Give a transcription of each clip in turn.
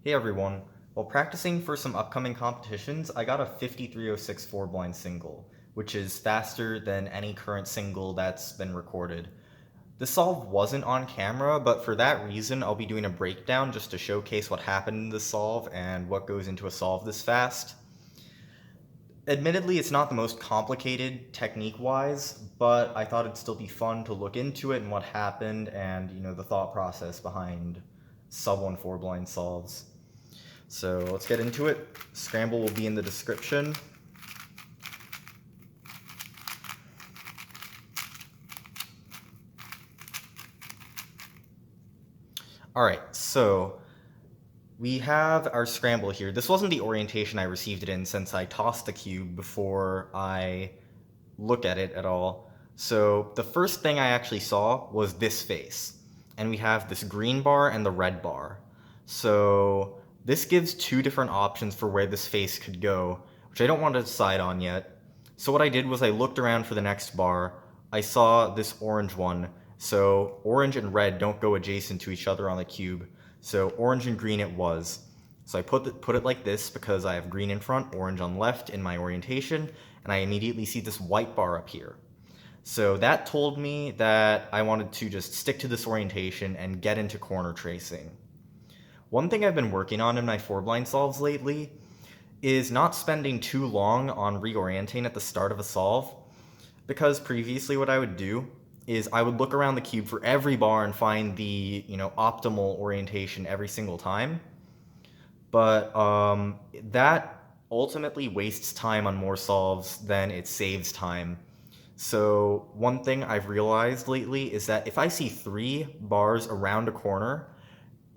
Hey everyone, while practicing for some upcoming competitions, I got a 5306 4-blind single, which is faster than any current single that's been recorded. The solve wasn't on camera, but for that reason, I'll be doing a breakdown just to showcase what happened in the solve and what goes into a solve this fast. Admittedly, it's not the most complicated technique-wise, but I thought it'd still be fun to look into it and what happened and, the thought process behind sub 1 4-blind solves. So let's get into it. Scramble will be in the description. Alright, so we have our Scramble here. This wasn't the orientation I received it in since I tossed the cube before I looked at it at all. So the first thing I actually saw was this face. And we have this green bar and the red bar. So this gives two different options for where this face could go, which I don't want to decide on yet. So what I did was I looked around for the next bar. I saw this orange one. So orange and red don't go adjacent to each other on the cube. So orange and green it was. So I put it like this because I have green in front, orange on left in my orientation, and I immediately see this white bar up here. So that told me that I wanted to just stick to this orientation and get into corner tracing. One thing I've been working on in my 4-blind solves lately is not spending too long on reorienting at the start of a solve, because previously what I would do is I would look around the cube for every bar and find the optimal orientation every single time. But that ultimately wastes time on more solves than it saves time. So one thing I've realized lately is that if I see 3 bars around a corner,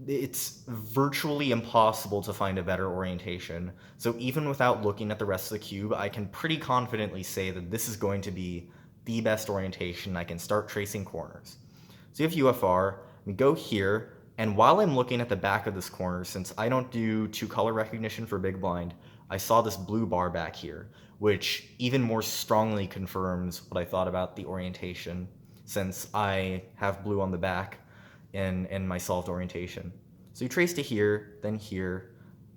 it's virtually impossible to find a better orientation. So even without looking at the rest of the cube, I can pretty confidently say that this is going to be the best orientation. I can start tracing corners. So you have UFR, we go here, and while I'm looking at the back of this corner, since I don't do 2-color recognition for big blind, I saw this blue bar back here, which even more strongly confirms what I thought about the orientation, since I have blue on the back in my solved orientation. So you trace to here, then here,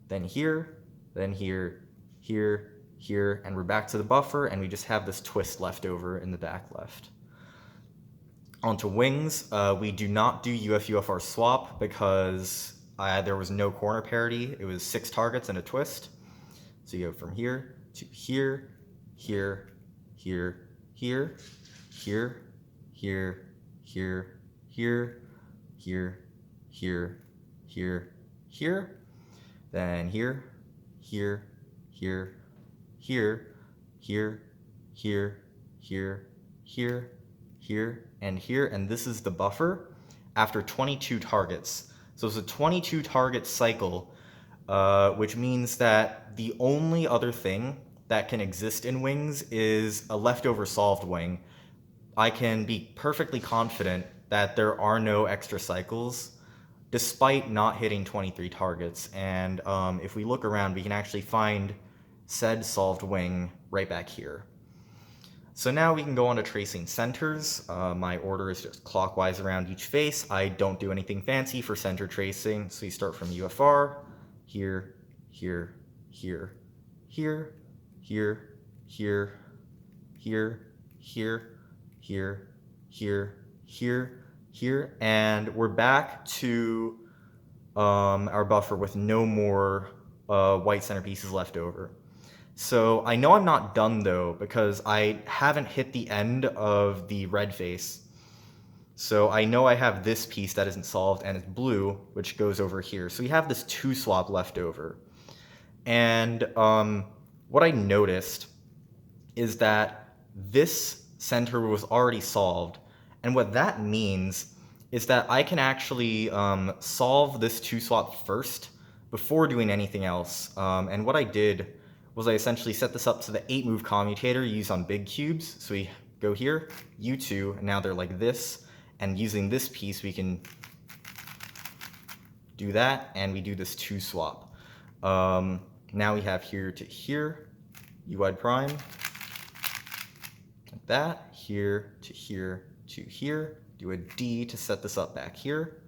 then here, then here, here, here, and we're back to the buffer, and we just have this twist left over in the back left. Onto wings, we do not do UF-UFR swap because there was no corner parity. It was 6 targets and a twist. So you go from here to here, here, here, here, here, here, here, here, here, here, here, here, then here, here, here, here, here, here, here, here, here, and here, and this is the buffer after 22 targets. So it's a 22 target cycle, which means that the only other thing that can exist in wings is a leftover solved wing. I can be perfectly confident that there are no extra cycles despite not hitting 23 targets. And if we look around, we can actually find said solved wing right back here. So now we can go on to tracing centers. My order is just clockwise around each face. I don't do anything fancy for center tracing. So you start from UFR, here, here, here, here, here, here, here, here, here, here, here, here, and we're back to our buffer with no more white centerpieces left over. So I know I'm not done though, because I haven't hit the end of the red face. So I know I have this piece that isn't solved, and it's blue, which goes over here. So we have this 2 swap left over. And what I noticed is that this center was already solved. And what that means is that I can actually solve this 2 swap first before doing anything else. And what I did was I essentially set this up to the 8-move commutator used on big cubes. So we go here, U2, and now they're like this. And using this piece, we can do that, and we do this 2 swap. Now we have here to here, U wide prime, like that, here to here to here. Do a D to set this up back here.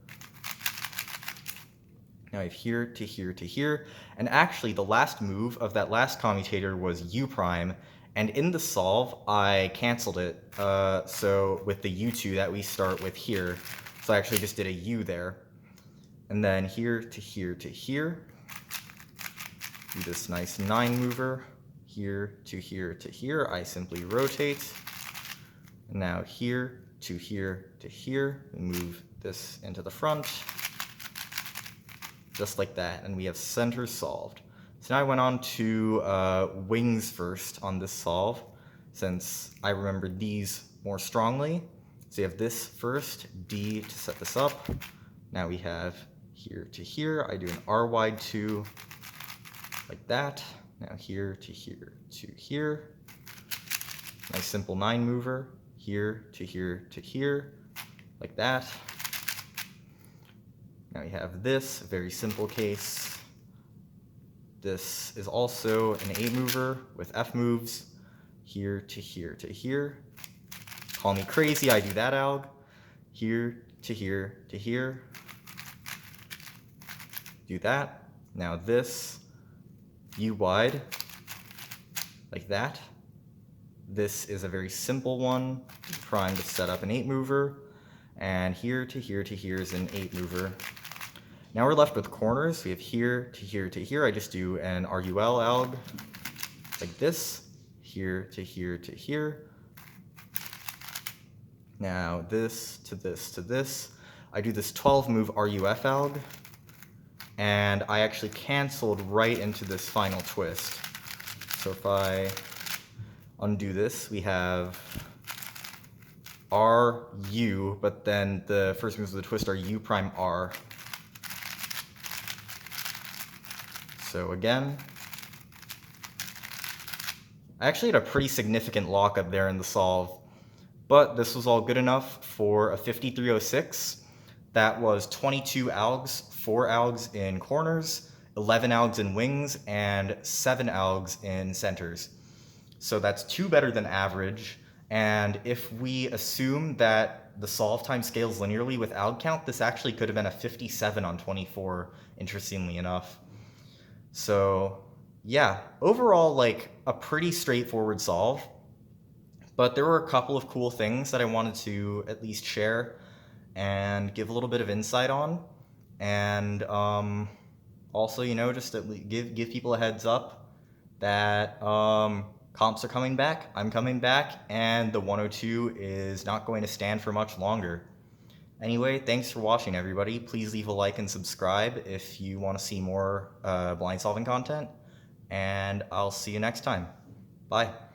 Now I have here to here to here. And actually, the last move of that last commutator was u prime. And in the solve, I canceled it. So with the u2 that we start with here. So I actually just did a u there. And then here to here to here. Do this nice 9 mover. Here to here to here. I simply rotate. And now here to here to here. We move this into the front. Just like that, and we have center solved. So now I went on to wings first on this solve, since I remembered these more strongly. So you have this first, D to set this up. Now we have here to here. I do an R wide 2, like that. Now here to here to here. Nice simple 9 mover. Here to here to here, like that. Now we have this, very simple case. This is also an 8 mover with F moves, here to here to here. Call me crazy, I do that alg. Here to here to here. Do that. Now this, U wide, like that. This is a very simple one, prime to set up an 8 mover. And here to here to here is an 8 mover. Now we're left with corners. We have here to here to here. I just do an RUL alg, like this. Here to here to here. Now this to this to this. I do this 12 move RUF alg, and I actually canceled right into this final twist. So if I undo this, we have RU, but then the first moves of the twist are U prime R. So again, I actually had a pretty significant lockup there in the solve, but this was all good enough for a 5306. That was 22 algs, 4 algs in corners, 11 algs in wings, and 7 algs in centers. So that's 2 better than average. And if we assume that the solve time scales linearly with alg count, this actually could have been a 57 on 24, interestingly enough. So yeah, overall, like a pretty straightforward solve, but there were a couple of cool things that I wanted to at least share and give a little bit of insight on. And also, you know, just give people a heads up that comps are coming back, I'm coming back, and the 102 is not going to stand for much longer. Anyway, thanks for watching, everybody. Please leave a like and subscribe if you want to see more blind solving content, and I'll see you next time. Bye.